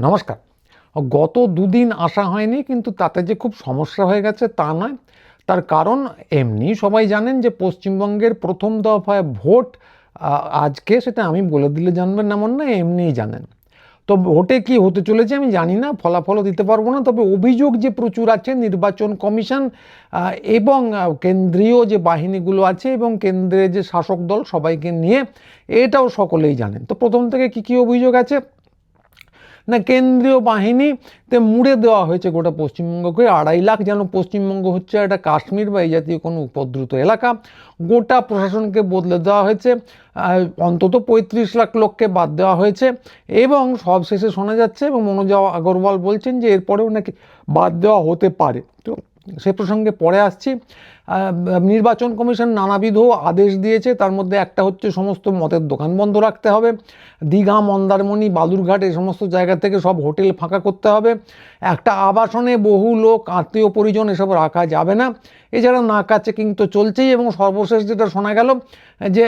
নমস্কার। গত দুদিন আসা হয়নি, কিন্তু তাতে যে খুব সমস্যা হয়ে গেছে তা নয়। তার কারণ এমনি সবাই জানেন যে পশ্চিমবঙ্গের প্রথম দফায় ভোট আজকে, সেটা আমি বলে দিলে জানবেন এমন না, এমনিই জানেন। তো ভোটে কি হতে চলেছে আমি জানি না, ফলাফলও দিতে পারবো না। তবে অভিযোগ যে প্রচুর আছে নির্বাচন কমিশন এবং কেন্দ্রীয় যে বাহিনীগুলো আছে এবং কেন্দ্রে যে শাসক দল সবাইকে নিয়ে, এটাও সকলেই জানেন। তো প্রথম থেকে কি কি অভিযোগ আছে না, কেন্দ্রীয় বাহিনীতে মুড়ে দেওয়া হয়েছে গোটা পশ্চিমবঙ্গকে। 2.5 লাখ যেন পশ্চিমবঙ্গ হচ্ছে একটা কাশ্মীর বা এই জাতীয় কোনো উপদ্রুত এলাকা। গোটা প্রশাসনকে বদলে দেওয়া হয়েছে, অন্তত 35 লাখ লোককে বাদ দেওয়া হয়েছে। এবং সব শেষে শোনা যাচ্ছে এবং মনোজ আগরওয়াল বলছেন যে এরপরেও নাকি বাদ দেওয়া হতে পারে। তো সে প্রসঙ্গে পরে আসছি। নির্বাচন কমিশন নানাবিধ আদেশ দিয়েছে, তার মধ্যে একটা হচ্ছে সমস্ত মদের দোকান বন্ধ রাখতে হবে, দীঘা, মন্দারমণি, বালুরঘাট এই সমস্ত জায়গা থেকে সব হোটেল ফাঁকা করতে হবে, একটা আবাসনে বহু লোক, আত্মীয় পরিজন এসব রাখা যাবে না। এছাড়া নাকা চেকিং তো চলছেই। এবং সর্বশেষ যেটা শোনা গেল যে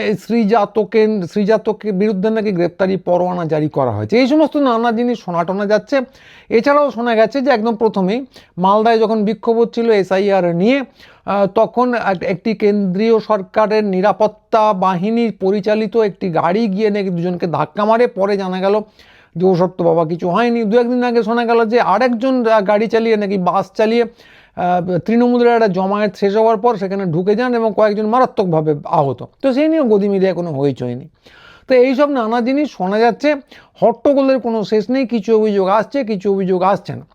শ্রীজাতকের বিরুদ্ধে নাকি গ্রেপ্তারি পরোয়ানা জারি করা হয়েছে। এই সমস্ত নানা জিনিস শোনা যাচ্ছে। এছাড়াও শোনা গেছে যে একদম প্রথমেই মালদায় যখন বিক্ষোভ হচ্ছিল SIR নিয়ে, তখন একটি কেন্দ্রীয় সরকারের নিরাপত্তা বাহিনীর পরিচালিত একটি গাড়ি গিয়ে নাকি দুজনকে ধাক্কা মারে। পরে জানা গেল যে ওসব তো বাবা কিছু হয়নি। দু একদিন আগে শোনা গেল যে আরেকজন গাড়ি চালিয়ে নাকি বাস চালিয়ে তৃণমূলের একটা জমায়েত শেষ হওয়ার পর সেখানে ঢুকে যান এবং কয়েকজন মারাত্মকভাবে আহত। তো সেই নিয়েও গদি মিডিয়া কোনো হইচইনি। তো এইসব নানা জিনিস শোনা যাচ্ছে, হট্টগোলের কোনো শেষ নেই। কিছু অভিযোগ আসছে, কিছু অভিযোগ আসছে না।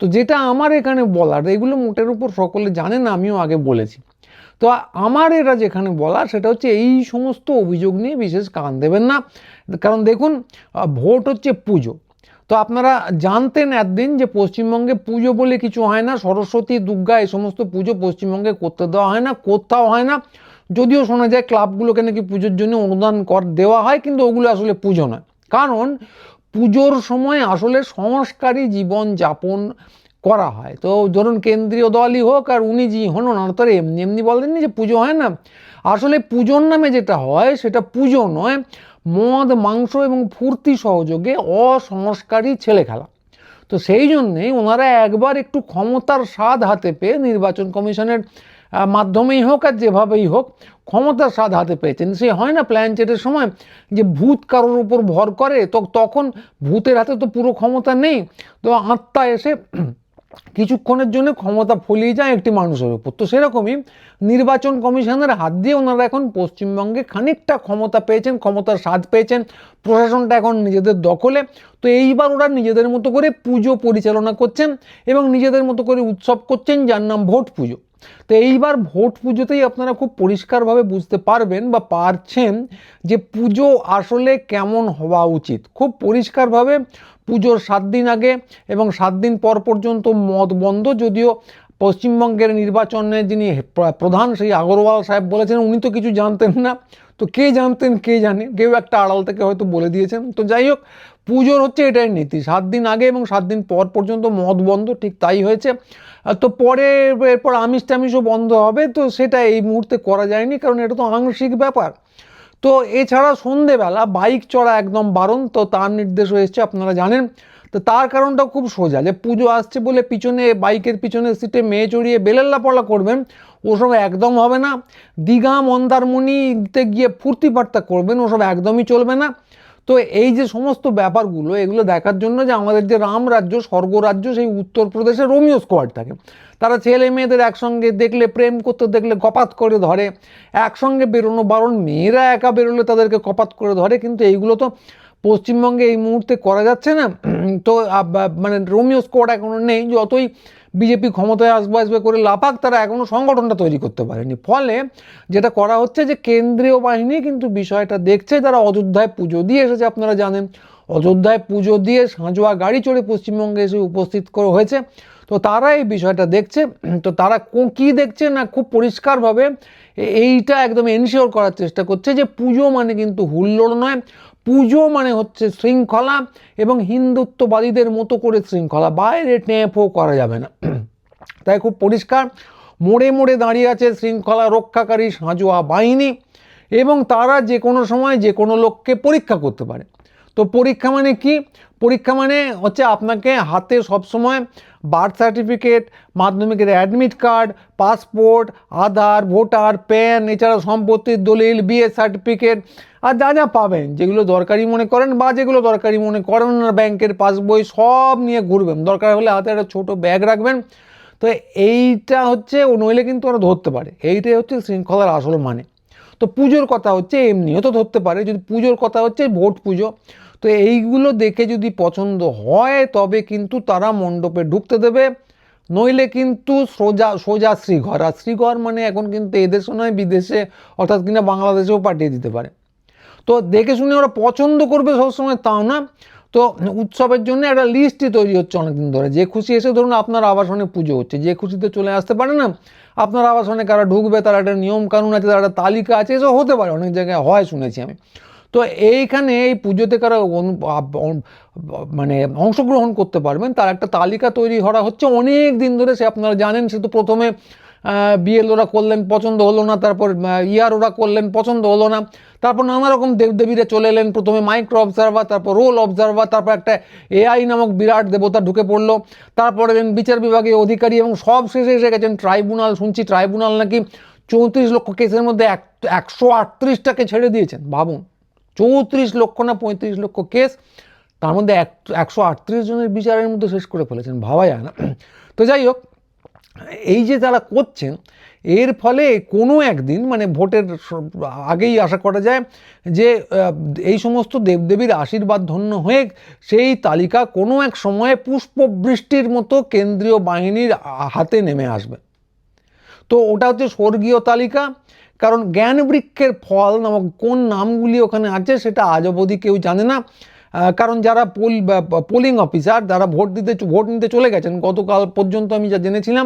তো যেটা আমার এখানে বলার, এগুলো মোটের উপর সকলে জানেন, আমিও আগে বলেছি। তো আমার এটা যেখানে বলার সেটা হচ্ছে এই সমস্ত অভিযোগ নিয়ে বিশেষ কান দেবেন না। কারণ দেখুন, ভোট হচ্ছে পুজো। তো আপনারা জানতেন একদিন যে পশ্চিমবঙ্গে পুজো বলে কিছু হয় না। সরস্বতী, দুর্গা এই সমস্ত পুজো পশ্চিমবঙ্গে করতে দেওয়া হয় না, কোথাও হয় না। যদিও শোনা যায় ক্লাবগুলোকে নাকি পুজোর জন্য অনুদান কর দেওয়া হয়, কিন্তু ওগুলো আসলে পুজো নয়। কারণ পুজোর সময় আসলে সংস্কারী জীবন যাপন করা হয়। তো ধরুন কেন্দ্রীয় দলই হোক আর উনি যে হন, ওনারা তো এমনি এমনি বলেননি যে পুজো হয় না। আসলে পুজোর নামে যেটা হয় সেটা পুজো নয়, মদ, মাংস এবং ফুর্তি সহযোগে অসংস্কারী ছেলে খেলা। তো সেই জন্যেই ওনারা একবার একটু ক্ষমতার স্বাদ হাতে পেয়ে নির্বাচন কমিশনের মাধ্যমেই হোক আর যেভাবেই হোক ক্ষমতার স্বাদ হাতে পেয়েছেন। সে হয় না প্ল্যানচেটের সময় যে ভূত কারোর উপর ভর করে, তো তখন ভূতের হাতে তো পুরো ক্ষমতা নেই, তো আত্মা এসে কিছুক্ষণের জন্য ক্ষমতা ফলিয়ে যায় একটি মানুষের উপর। তো সেরকমই নির্বাচন কমিশনের হাত দিয়ে ওনারা এখন পশ্চিমবঙ্গে খানিকটা ক্ষমতা পেয়েছেন, ক্ষমতার স্বাদ পেয়েছেন। প্রশাসনটা এখন নিজেদের দখলে। তো এইবার ওরা নিজেদের মতো করে পুজো পরিচালনা করছেন এবং নিজেদের মতো করে উৎসব করছেন, যার নাম ভোট পুজো। তো এইবার ভোট পুজোতেই আপনারা খুব পরিষ্কারভাবে বুঝতে পারবেন বা পারছেন যে পুজো আসলে কেমন হওয়া উচিত। খুব পরিষ্কারভাবে পুজোর 7 দিন আগে এবং 7 দিন পর পর্যন্ত মদ বন্ধ। যদিও পশ্চিমবঙ্গের নির্বাচনে যিনি প্রধান সেই আগরওয়াল সাহেব বলেছেন উনি তো কিছু জানতেন না। তো কে জানতেন কে জানে, কেউ একটা আড়াল থেকে হয়তো বলে দিয়েছেন। তো যাই হোক, পুজোর হচ্ছে এটাই নীতি, 7 দিন আগে এবং 7 দিন পর পর্যন্ত মদ বন্ধ। ঠিক তাই হয়েছে। তো পরে এরপর আমিষ টামিষও বন্ধ হবে। তো সেটা এই মুহূর্তে করা যায়নি, কারণ এটা তো আংশিক ব্যাপার। তো এছাড়া সন্ধেবেলা বাইক চড়া একদম বারণ, তো তার নির্দেশও এসছে, আপনারা জানেন। তো তার কারণটা খুব সোজা, যে পুজো আসছে বলে পিছনে বাইকের পিছনের সিটে মেয়ে চড়িয়ে বেলেল্লা পড়া করবেন, ওসব একদম হবে না। দীঘা, মন্দারমণিতে গিয়ে ফুর্তি ফার্তা করবেন, ওসব একদমই চলবে না। তো এই যে সমস্ত ব্যাপারগুলো, এগুলো দেখার জন্য যে আমাদের যে রাম রাজ্য, স্বর্গরাজ্য, সেই উত্তরপ্রদেশে রোমিও স্কোয়াড থাকে। তারা ছেলে মেয়েদের একসঙ্গে দেখলে, প্রেম করতে দেখলে কপাত করে ধরে। একসঙ্গে বেরোনো বারণ, মেয়েরা একা বেরোলে তাদেরকে কপাত করে ধরে। কিন্তু এইগুলো তো পশ্চিমবঙ্গে এই মুহূর্তে করা যাচ্ছে না। তো মানে রোমিও স্কোয়াড এখনো নেই। যতই বিজেপি ক্ষমতায় আসবে করে লাফাক, তারা এখনো সংগঠনটা তৈরি করতে পারেনি। ফলে যেটা করা হচ্ছে যে কেন্দ্রীয় বাহিনী কিন্তু বিষয়টা দেখছে। যারা অযোধ্যায় পুজো দিয়ে এসেছে, আপনারা জানেন অযোধ্যায় পুজো দিয়ে সাঁজোয়া গাড়ি চড়ে পশ্চিমবঙ্গে এসে উপস্থিত করে হয়েছে। তো তারা এই বিষয়টা দেখছে। তো তারা কী দেখছে না, খুব পরিষ্কারভাবে এইটা একদম এনশিওর করার চেষ্টা করছে যে পুজো মানে কিন্তু হুল্লোড় নয়, পুজো মানে হচ্ছে শৃঙ্খলা এবং হিন্দুত্ববাদীদের মতো করে শৃঙ্খলা, বাইরে টেঁপও করা যাবে না। তাই খুব পরিষ্কার, মোড়ে মোড়ে দাঁড়িয়ে আছে শৃঙ্খলা রক্ষাকারী সাঁজোয়া বাহিনী এবং তারা যে কোনো সময় যে কোনো লোককে পরীক্ষা করতে পারে। তো পরীক্ষা মানে কি? পরীক্ষা মানে হচ্ছে আপনাকে হাতে সবসময় বার্থ সার্টিফিকেট, মাধ্যমিকের অ্যাডমিট কার্ড, পাসপোর্ট, আধার, ভোটার, প্যান, এছাড়া সম্পত্তির দলিল, বিয়ে সার্টিফিকেট আর যা যা পাবেন, যেগুলো দরকারি মনে করেন বা যেগুলো দরকারি মনে করেন না, ব্যাংকের পাসবই সব নিয়ে ঘুরবেন। দরকার হলে হাতে একটা ছোটো ব্যাগ রাখবেন। তো এইটা হচ্ছে, নইলে কিন্তু ওরা ধরতে পারে। এইটাই হচ্ছে শৃঙ্খলার আসল মানে। তো পুজোর কথা হচ্ছে, এমনিও তো ধরতে পারে। যদি পুজোর কথা হচ্ছে ভোট পুজো, তো এইগুলো দেখে যদি পছন্দ হয় তবে কিন্তু তারা মণ্ডপে ঢুকতে দেবে, নইলে কিন্তু সোজা সোজা শ্রীঘর। আর শ্রীঘর মানে এখন কিন্তু এদেশও নয়, বিদেশে অর্থাৎ কিনা বাংলাদেশেও পাঠিয়ে দিতে পারে। তো দেখে শুনে ওরা পছন্দ করবে সবসময় তাও না। তো উৎসবের জন্য একটা লিস্টই তৈরি হচ্ছে অনেকদিন ধরে। যে খুশি এসে, ধরুন আপনার আবাসনে পুজো হচ্ছে, যে খুশিতে চলে আসতে পারে না, আপনার আবাসনে কারা ঢুকবে তার একটা নিয়ম কানুন আছে, তার একটা তালিকা আছে, এসব হতে পারে, অনেক জায়গায় হয় শুনেছি আমি। তো এইখানে এই পুজোতে কারা মানে অংশগ্রহণ করতে পারবেন তার একটা তালিকা তৈরি করা হচ্ছে অনেক দিন ধরে। সে আপনারা জানেন, সে তো প্রথমে বিএল ওরা করলেন, পছন্দ হলো না, তারপর ইয়ার ওরা করলেন, পছন্দ হলো না, তারপর নানা রকম দেবদেবীরা চলে এলেন, প্রথমে মাইক্রো অবজারভার, তারপর রোল অবজারভার, তারপর একটা এআই নামক বিরাট দেবতা ঢুকে পড়লো, তারপরে বিচার বিভাগীয় অধিকারী, এবং সব শেষে এসে গেছেন ট্রাইব্যুনাল। শুনছি ট্রাইব্যুনাল নাকি 34 লক্ষ কেসের মধ্যে 138টাকে ছেড়ে দিয়েছেন। ভাবুন, 34 লক্ষ না 35 লক্ষ কেস, তার মধ্যে 138 জনের বিচারের মধ্যে শেষ করে ফেলেছেন। ভাবা যায় না। তো যাই হোক, এই যে যারা করছেন, এর ফলে কোনো একদিন মানে ভোটের আগেই আশা করা যায় যে এই সমস্ত দেবদেবীর আশীর্বাদ ধন্য হয়ে সেই তালিকা কোনো এক সময়ে পুষ্পবৃষ্টির মতো কেন্দ্রীয় বাহিনীর হাতে নেমে আসবে। তো ওটা হচ্ছে স্বর্গীয় তালিকা। কারণ জ্ঞানবৃক্ষের ফল নামক কোন নামগুলি ওখানে আছে সেটা আজ অবধি কেউ জানে না। কারণ যারা পোলিং অফিসার, যারা ভোট নিতে চলে গেছেন, গতকাল পর্যন্ত আমি যা জেনেছিলাম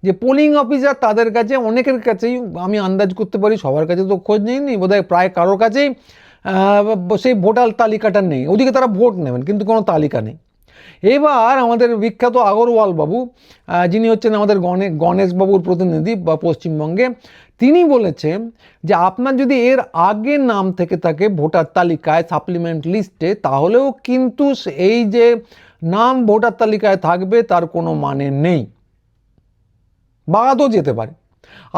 যে পোলিং অফিসার, তাদের কাছে অনেকের কাছেই, আমি আন্দাজ করতে পারি সবার কাছে তো খোঁজ নেই, বোধহয় প্রায় কারোর কাছেই সেই ভোটার তালিকাটা নেই। ওদিকে তারা ভোট নেবেন কিন্তু কোনো তালিকা নেই। এবার আমাদের বিখ্যাত আগরওয়াল বাবু, যিনি হচ্ছেন আমাদের গণেশবাবুর প্রতিনিধি বা পশ্চিমবঙ্গে, তিনি বলেছেন যে আপনার যদি এর আগে নাম থেকে থাকে ভোটার তালিকায়, সাপ্লিমেন্ট লিস্টে, তাহলেও কিন্তু এই যে নাম ভোটার তালিকায় থাকবে তার কোনো মানে নেই, বাদও যেতে পারে।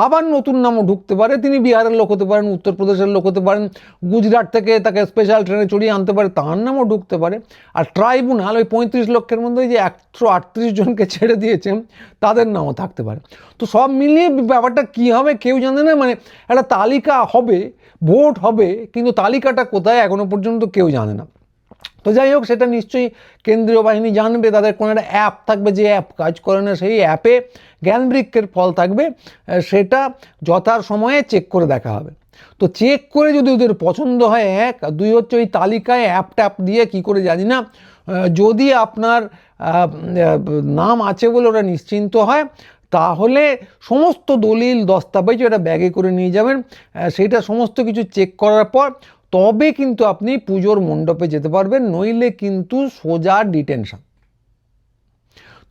আবার নতুন নামও ঢুকতে পারে। তিনি বিহারের লোক হতে পারেন, উত্তরপ্রদেশের লোক হতে পারেন, গুজরাট থেকে তাকে স্পেশাল ট্রেনে চড়িয়ে আনতে পারে, তার নামও ঢুকতে পারে। আর ট্রাইব্যুনাল ওই 35 লক্ষের মধ্যে যে 138 জনকে ছেড়ে দিয়েছেন তাদের নামও থাকতে পারে। তো সব মিলিয়ে ব্যাপারটা কী হবে কেউ জানে না। মানে একটা তালিকা হবে, ভোট হবে, কিন্তু তালিকাটা কোথায় এখনো পর্যন্ত কেউ জানে না। তো যাই হোক, সেটা নিশ্চয়ই কেন্দ্রীয় বাহিনী জানবে। তাদের কোনো একটা অ্যাপ থাকবে, যে অ্যাপ কাজ করে না, সেই অ্যাপে জ্ঞানবৃক্ষের ফল থাকবে, সেটা যথার সময়ে চেক করে দেখা হবে। তো চেক করে যদি ওদের পছন্দ হয়, 1, 2 হচ্ছে ওই তালিকায় অ্যাপ ট্যাপ দিয়ে কী করে জানি না, যদি আপনার নাম আছে বলে ওরা নিশ্চিন্ত হয়, তাহলে সমস্ত দলিল দস্তাবেজ ওটা ব্যাগে করে নিয়ে যাবেন। সেটা সমস্ত কিছু চেক করার পর তবে কিন্তু আপনি পুজোর মণ্ডপে যেতে পারবেন, নইলে কিন্তু সোজা ডিটেনশন।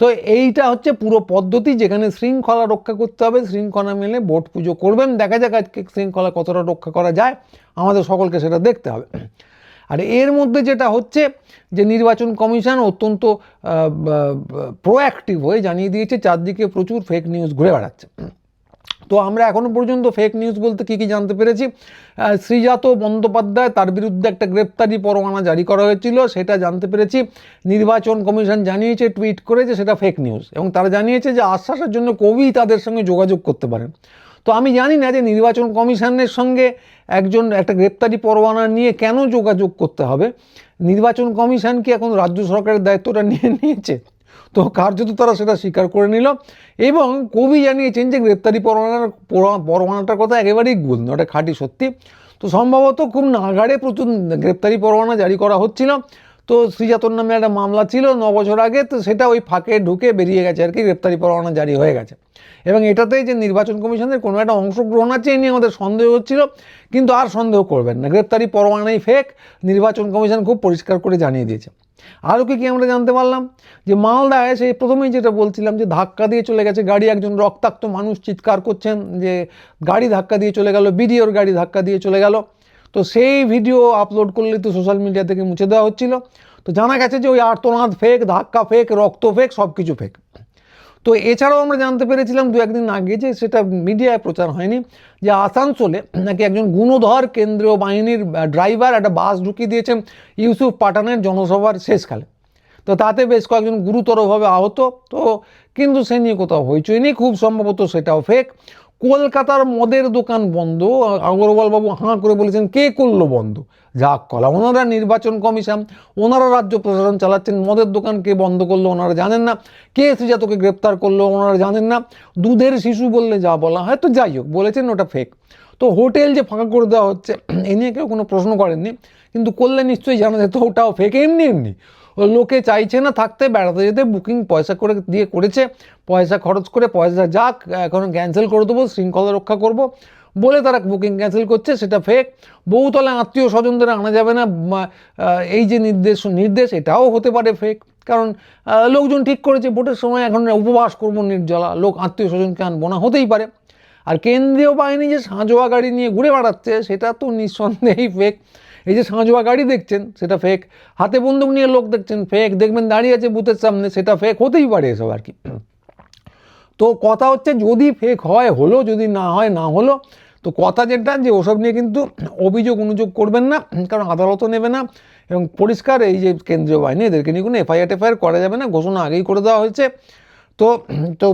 তো এইটা হচ্ছে পুরো পদ্ধতি, যেখানে শৃঙ্খলা রক্ষা করতে হবে। শৃঙ্খলা মেনে ভোট পুজো করবেন। দেখা যাক আজকে শৃঙ্খলা কতটা রক্ষা করা যায়, আমাদের সকলকে সেটা দেখতে হবে। আর এর মধ্যে যেটা হচ্ছে যে নির্বাচন কমিশন অত্যন্ত প্রোঅ্যাক্টিভ হয়ে জানিয়ে দিয়েছে চারদিকে প্রচুর ফেক নিউজ ঘুরে বেড়াচ্ছে। তো আমরা এখনো পর্যন্ত ফেক নিউজ বলতে কী কী জানতে পেরেছি, শ্রীজাত বন্দ্যোপাধ্যায়, তার বিরুদ্ধে একটা গ্রেপ্তারি পরোয়ানা জারি করা হয়েছিল, সেটা জানতে পেরেছি। নির্বাচন কমিশন জানিয়েছে টুইট করে যে সেটা ফেক নিউজ, এবং তারা জানিয়েছে যে আশ্বাসের জন্য কবি তাদের সঙ্গে যোগাযোগ করতে পারেন। তো আমি জানি না যে নির্বাচন কমিশনের সঙ্গে একটা গ্রেপ্তারি পরোয়ানা নিয়ে কেন যোগাযোগ করতে হবে। নির্বাচন কমিশন কি এখন রাজ্য সরকারের দায়িত্বটা নিয়ে নিয়েছে? তো কার্যত তারা সেটা স্বীকার করে নিল, এবং কবি জানিয়েছেন যে গ্রেপ্তারি পরোয়ানাটার কথা একেবারেই গুল, ওটা খাঁটি সত্যি। তো সম্ভবত খুব নাগাড়ে প্রচুর গ্রেপ্তারি পরোয়ানা জারি করা হচ্ছিল। তো শ্রীজাতর নামে একটা মামলা ছিল 9 বছর আগে, তো সেটা ওই ফাঁকে ঢুকে বেরিয়ে গেছে আর কি, গ্রেপ্তারি পরোয়ানা জারি হয়ে গেছে। এবং এটাতেই যে নির্বাচন কমিশনের কোনো একটা অংশগ্রহণ আছে এ নিয়ে আমাদের সন্দেহ হচ্ছিল, কিন্তু আর সন্দেহ করবেন না, গ্রেপ্তারি পরোয়ানাই ফেক, নির্বাচন কমিশন খুব পরিষ্কার করে জানিয়ে দিয়েছে। আরও কি আমরা জানতে পারলাম যে মালদায়, সেই প্রথমেই যেটা বলছিলাম যে ধাক্কা দিয়ে চলে গেছে গাড়ি, একজন রক্তাক্ত মানুষ চিৎকার করছেন যে গাড়ি ধাক্কা দিয়ে চলে গেল, বিডিওর গাড়ি ধাক্কা দিয়ে চলে গেল। তো সেই ভিডিও আপলোড করলে তো সোশ্যাল মিডিয়া থেকে মুছে দেওয়া হচ্ছিল। তো জানা গেছে যে ওই আর্তনাদ ফেক, ধাক্কা ফেক, রক্ত ফেক, সব কিছু ফেক। তো এছাড়াও আমরা জানতে পেরেছিলাম দু একদিন আগে, যে সেটা মিডিয়ায় প্রচার হয়নি, যে আসানসোলে নাকি একজন গুণধর কেন্দ্রীয় বাহিনীর ড্রাইভার একটা বাস ঢুকিয়ে দিয়েছেন ইউসুফ পাঠানের জনসভার শেষকালে। তো তাতে বেশ কয়েকজন গুরুতরভাবে আহত। তো কিন্তু সে নিয়ে কোথাও হইচই নেই, খুব সম্ভবত সেটাও ফেক। কলকাতার মদের দোকান বন্ধ, আগরওয়াল বাবু হাঁ করে বলেছেন কে করলো বন্ধ, যাক কলা, ওনারা নির্বাচন কমিশন, ওনারা রাজ্য প্রশাসন চালাচ্ছেন, মদের দোকান কে বন্ধ করলো ওনারা জানেন না, কে শ্রীজাতকে গ্রেপ্তার করলো ওনারা জানেন না, দুধের শিশু বললে যা বলা হয়। তো যাই হোক, বলেছেন ওটা ফেক। তো হোটেল যে ফাঁকা করে দেওয়া হচ্ছে এ নিয়ে কেউ কোনো প্রশ্ন করেননি, কিন্তু করলে নিশ্চয়ই জানা যেত ওটাও ফেক। এমনি এমনি লোকে চাইছে না থাকতে, বেড়াতে যেতে, বুকিং পয়সা করে দিয়ে করেছে, পয়সা খরচ করে, পয়সা যাক এখন ক্যান্সেল করে দেবো, শৃঙ্খলা রক্ষা করব বলে তারা বুকিং ক্যান্সেল করছে, সেটা ফেক। বহুতলে আত্মীয় স্বজনদের আনা যাবে না, এই যে নির্দেশ এটাও হতে পারে ফেক। কারণ লোকজন ঠিক করেছে ভোটের সময় এখন উপবাস করবো নির্জলা, লোক আত্মীয় স্বজনকে আনবো না, হতেই পারে। আর কেন্দ্রীয় বাহিনী যে সাঁজোয়া গাড়ি নিয়ে ঘুরে বেড়াচ্ছে সেটা তো নিঃসন্দেহেই ফেক। এই যে সাঁজোয়া গাড়ি দেখছেন সেটা ফেক, হাতে বন্দুক নিয়ে লোক দেখছেন ফেক, দেখবেন দাঁড়িয়ে আছে বুথের সামনে, সেটা ফেক, হতেই পারে এসব আর কি। তো কথা হচ্ছে যদি ফেক হয় হলো, যদি না হয় না হলো। তো কথা যেটা, যে ওসব নিয়ে কিন্তু অভিযোগ অনুযোগ করবেন না, কারণ আদালতও নেবে না, এবং পরিষ্কার এই যে কেন্দ্রীয় বাহিনী এদেরকে নিয়ে কোনো এফআইআর করা যাবে না, ঘোষণা আগেই করে দেওয়া হয়েছে। তো তো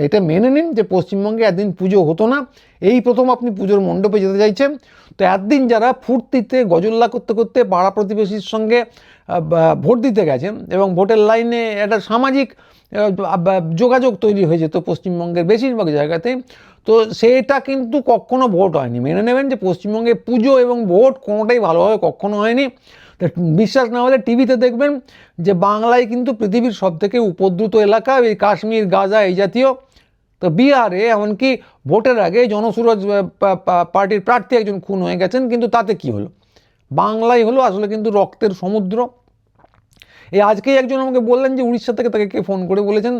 এটা মেনে নিন যে পশ্চিমবঙ্গে একদিন পুজো হতো না, এই প্রথম আপনি পুজোর মণ্ডপে যেতে চাইছেন। তো একদিন যারা ফুর্তিতে গজল্লা করতে করতে পাড়া প্রতিবেশীর সঙ্গে ভোট দিতে গেছেন, এবং ভোটের লাইনে একটা সামাজিক যোগাযোগ তৈরি হয়ে যেত পশ্চিমবঙ্গের বেশিরভাগ জায়গাতে, তো সেটা কিন্তু কখনো ভোট হয়নি। মেনে নেবেন যে পশ্চিমবঙ্গে পুজো এবং ভোট কোনোটাই ভালোভাবে কখনো হয়নি। বিশ্বাস না হলে টিভিতে দেখবেন যে বাংলায় কিন্তু পৃথিবীর সবথেকে উপদ্রুত এলাকা এই কাশ্মীর, গাজা, এই জাতীয়। তো বিহারে এমনকি ভোটের আগে জনসুরজ পার্টির প্রার্থী একজন খুন হয়ে গেছেন, কিন্তু তাতে কি হলো? বাংলায় হলো আসলে কিন্তু রক্তের সমুদ্র। এই আজকেই একজন আমাকে বললেন যে উড়িষ্যা থেকে তাকে কে ফোন করে বলেছেন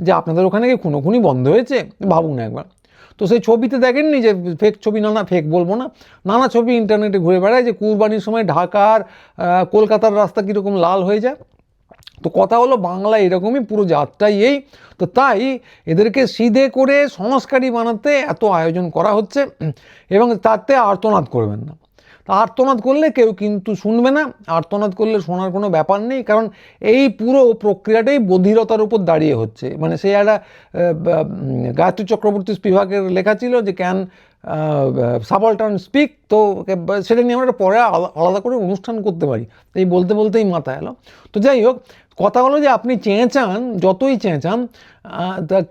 যে আপনাদের ওখানে কি খুনোখুনি বন্ধ হয়েছে, ভাবুন না একবার। তো সেই ছবিতে দেখেননি যে ফেক ছবি, নানা ফেক বলবো না, নানা ছবি ইন্টারনেটে ঘুরে বেড়ায় যে কুরবানির সময় ঢাকার কলকাতার রাস্তা কীরকম লাল হয়ে যায়। তো কথা হলো বাংলা এরকমই, পুরো জাতটাই এই। তো তাই এদেরকে সিধে করে সংস্কারী বানাতে এত আয়োজন করা হচ্ছে, এবং তাতে আর্তনাদ করবেন না। তা আর্তনাদ করলে কেউ কিন্তু শুনবে না, আর্তনাদ করলে শোনার কোনো ব্যাপার নেই, কারণ এই পুরো প্রক্রিয়াটাই বধিরতার উপর দাঁড়িয়ে হচ্ছে। মানে সে একটা গায়ত্রী চক্রবর্তী বিভাগের লেখা ছিল যে ক্যান সাবঅল্টার্ন স্পিক, তো সেটা নিয়ে আমরা পরে আলাদা করে অনুষ্ঠান করতে পারি, এই বলতে বলতেই মাথা এলো। তো যাই হোক, কথা হলো যে আপনি চেঁচান, যতই চেঁচান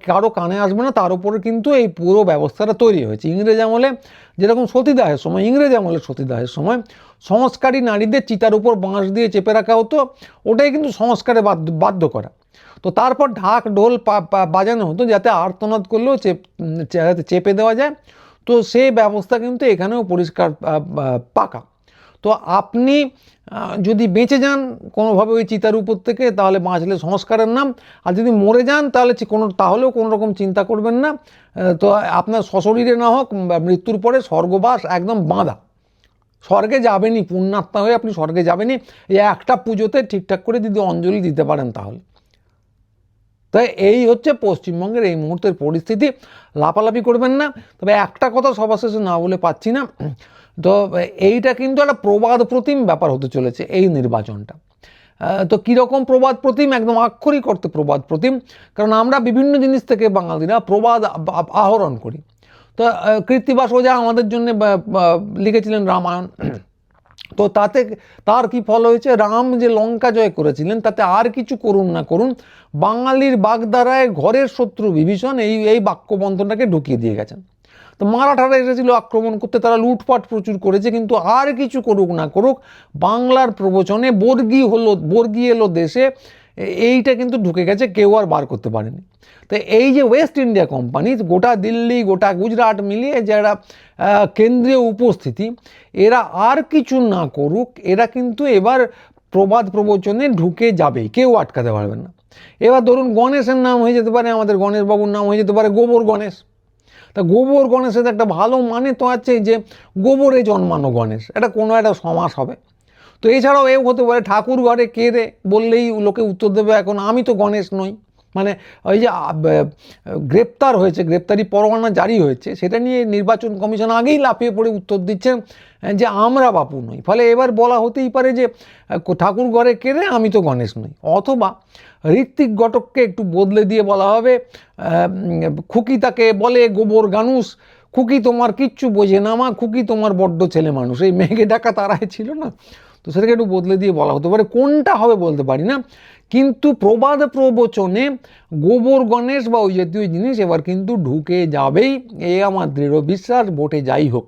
কারো কানে আসবে না, তার উপরে কিন্তু এই পুরো ব্যবস্থাটা তৈরি হয়েছে। ইংরেজ আমলে যেরকম সতীদাহের সময়, ইংরেজ আমলে সতীদাহের সময় সংস্কারী নারীদের চিতার উপর বাঁশ দিয়ে চেপে রাখা হতো, ওটাই কিন্তু সংস্কারে বাধ্য করা। তো তারপর ঢাক ঢোল বাজানো হতো যাতে আর্তনাদ করলেও চেপে দেওয়া যায়। তো সেই ব্যবস্থা কিন্তু এখানেও পরিষ্কার পাকা। তো আপনি যদি বেঁচে যান কোনোভাবে ওই চিতার উপর থেকে, তাহলে বাঁচলে সংস্কারের নাম, আর যদি মরে যান তাহলেও কোনো রকম চিন্তা করবেন না। তো আপনার সশরীরে না হোক, মৃত্যুর পরে স্বর্গবাস একদম বাঁধা, স্বর্গে যাবেনই, পুণ্যাত্মা হয়ে আপনি স্বর্গে যাবেনই, এই একটা পুজোতে ঠিকঠাক করে যদি অঞ্জলি দিতে পারেন তাহলে। তাই এই হচ্ছে পশ্চিমবঙ্গের এই মুহূর্তের পরিস্থিতি, লাফালাফি করবেন না। তবে একটা কথা সবার শেষে না বলে পাচ্ছি না, তো এইটা কিন্তু একটা প্রবাদ প্রতিম ব্যাপার হতে চলেছে এই নির্বাচনটা। তো কীরকম প্রবাদ প্রতিম? একদম আক্ষরিক অর্থে প্রবাদ প্রতিম, কারণ আমরা বিভিন্ন জিনিস থেকে বাঙালিরা প্রবাদ আহরণ করি। তো কৃত্তিবাস ওঝা আমাদের জন্য লিখেছিলেন রামায়ণ। তো তার কি ফল হয়েছে? রাম যে লঙ্কা জয় করেছিলেন, তাতে আর কিছু করুন না করুন, বাঙালির বাগধারায় ঘরের শত্রু বিভীষণ এই বাক্যবন্ধনটাকে ঢুকিয়ে দিয়ে গেছেন। তো মারাঠারা এসেছিল আক্রমণ করতে, তারা লুটপাট প্রচুর করেছে, কিন্তু আর কিছু করুক না করুক, বাংলার প্রবচনে বর্গী এলো দেশে, এইটা কিন্তু ঢুকে গেছে, কেউ আর বার করতে পারেনি। তো এই যে ওয়েস্ট ইন্ডিয়া কোম্পানি, গোটা দিল্লি, গোটা গুজরাট মিলিয়ে যারা কেন্দ্রীয় উপস্থিতি, এরা আর কিছু না করুক, এরা কিন্তু এবার প্রবাদ প্রবচনে ঢুকে যাবেই, কেউ আটকাতে পারবেন না। এবার ধরুন গণেশের নাম হয়ে যেতে পারে, আমাদের গণেশবাবুর নাম হয়ে যেতে পারে গোবর গণেশ। তা গোবর গণেশের একটা ভালো মানে তো আছে যে গোবরে জন্মানো গণেশ, এটা কোনো একটা সমাস হবে। তো এছাড়াও এও হতে পারে ঠাকুর ঘরে কে রে বললেই লোকে উত্তর দেবে এখন আমি তো গণেশ নই। মানে ওই যে গ্রেপ্তার হয়েছে, গ্রেপ্তারি পরোয়ানা জারি হয়েছে, সেটা নিয়ে নির্বাচন কমিশন আগেই লাফিয়ে পড়ে উত্তর দিচ্ছেন যে আমরা বাপু নই। ফলে এবার বলা হতেই পারে যে ঠাকুর ঘরে কে রে আমি তো গণেশ নই। অথবা ঋত্বিক ঘটককে একটু বদলে দিয়ে বলা হবে খুকি তাকে বলে গোবর গানুস, খুকি তোমার কিচ্ছু বোঝে না মা, খুকি তোমার বড্ড ছেলে মানুষ, এই মেঘে ডাকা তারাই ছিল না, তো সেটাকে একটু বদলে দিয়ে বলা হতে পারে। কোনটা হবে বলতে পারি না, কিন্তু প্রবাদ প্রবচনে গোবর গণেশ বা ওই জাতীয় জিনিস এবার কিন্তু ঢুকে যাবেই, এ আমার দৃঢ় বিশ্বাস, ভোটে যাই হোক।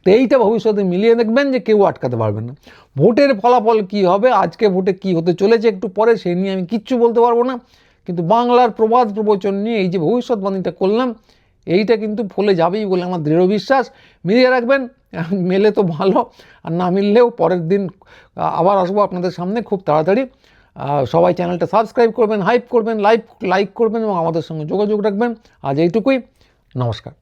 তো এইটা ভবিষ্যতে মিলিয়ে দেখবেন যে কেউ আটকাতে পারবে না। ভোটের ফলাফল কি হবে, আজকে ভোটে কি হতে চলেছে একটু পরে, সে নিয়ে আমি কিচ্ছু বলতে পারবো না, কিন্তু বাংলার প্রবাদ প্রবচন নিয়ে এই যে ভবিষ্যৎবাণীটা করলাম, এইটা কিন্তু ফলে যাবেই বলে আমার দৃঢ় বিশ্বাস। মিলিয়ে রাখবেন, মেলে তো ভালো, আর না মিললেও পরের দিন আবার আসবো আপনাদের সামনে খুব তাড়াতাড়ি। সবাই চ্যানেলটা সাবস্ক্রাইব করবেন, হাইপ করবেন, লাইক করবেন এবং আমাদের সঙ্গে যোগাযোগ রাখবেন। আজ এইটুকুই, নমস্কার।